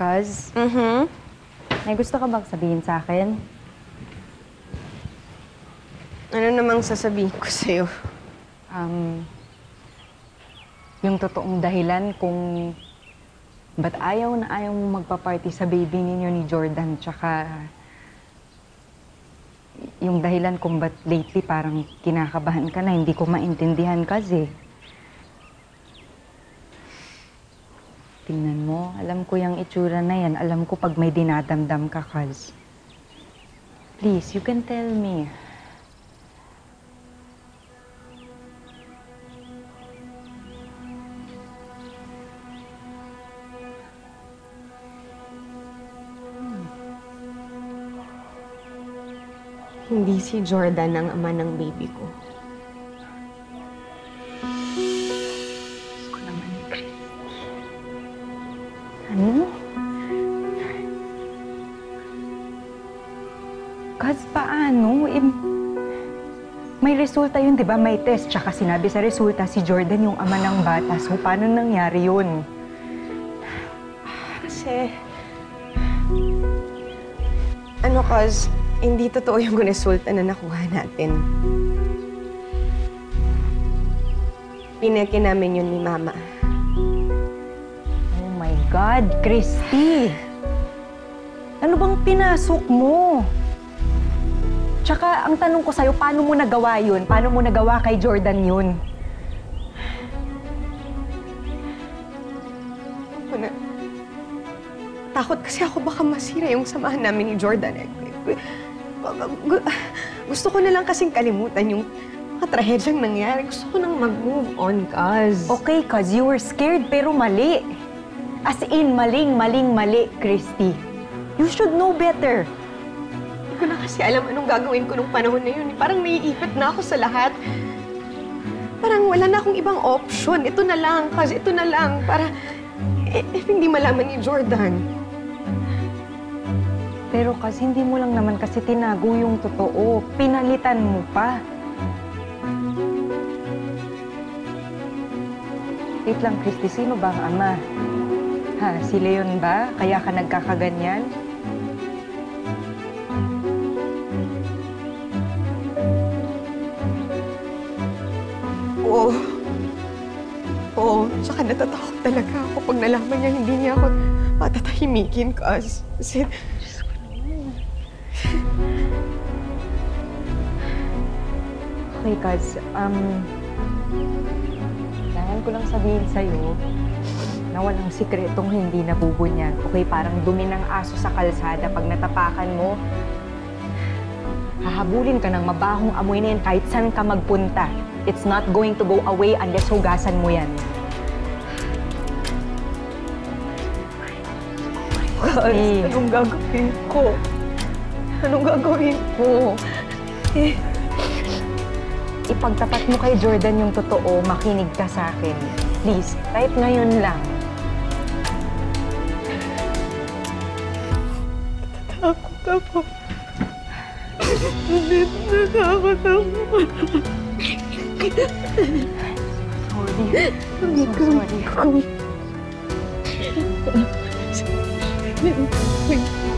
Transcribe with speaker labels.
Speaker 1: Cuz, may gusto ka bang sabihin sa akin?
Speaker 2: Ano namang sasabihin ko sa'yo?
Speaker 1: Yung totoong dahilan kung ba't ayaw na ayaw mong magpa-party sa baby ninyo ni Jordan, tsaka yung dahilan kung ba't lately parang kinakabahan ka na, hindi ko maintindihan kasi. Tingnan mo, alam ko yung itsura na yan. Alam ko pag may dinadamdam ka, Kaz. Please, you can tell me.
Speaker 2: Hindi si Jordan ang ama ng baby ko.
Speaker 1: Gusto naman ni Chris. Ano? Kaz, paano? May resulta yun, di ba? May test, tsaka sinabi sa resulta si Jordan yung ama ng bata. So, paano nangyari yun?
Speaker 2: Kasi... Cuz, hindi totoo yung resulta na nakuha natin. Pineki namin yun ni Mama.
Speaker 1: Oh my God, Christy! Ano bang pinasok mo? Tsaka, ang tanong ko sa'yo, paano mo nagawa yun? Paano mo nagawa kay Jordan yun?
Speaker 2: Takot kasi ako baka masira yung samahan namin ni Jordan. Gusto ko na lang kasing kalimutan yung mga trahedyang nangyari. Gusto ko nang mag-move on, Kaz.
Speaker 1: Okay, Kaz, you were scared pero mali. As in, mali, Christy. You should know better.
Speaker 2: Hindi ko na kasi alam anong gagawin ko nung panahon na yun. Parang naiipit na ako sa lahat. Parang wala na akong ibang option. Ito na lang, Kaz, ito na lang. Para hindi malaman ni Jordan.
Speaker 1: Pero kasi hindi mo lang naman kasi tinago yung totoo. Pinalitan mo pa. Wait lang, Christy. Sino ba ang ama? Ha? Si Leon ba? Kaya ka nagkakaganyan?
Speaker 2: Oo. Oo. Tsaka natatakot talaga ako pag nalaman niya hindi niya ako patatahimikin, Kaz. Kasi...
Speaker 1: Okay, Kaz. Kailangan ko lang sabihin sa'yo na walang sikretong hindi nabubunyag. Okay, parang dumi ng aso sa kalsada. Pag natapakan mo, hahabulin ka ng mabahong amoy na yan kahit saan ka magpunta. It's not going to go away unless hugasan mo yan.
Speaker 2: Kaz, anong gagawin ko? Anong gagawin ko?
Speaker 1: Ipagtapat mo kay Jordan yung totoo, makinig ka sa akin. Please, kahit ngayon lang.
Speaker 2: Natatakot ako. Natatakot ako.
Speaker 1: Sorry. I'm so sorry.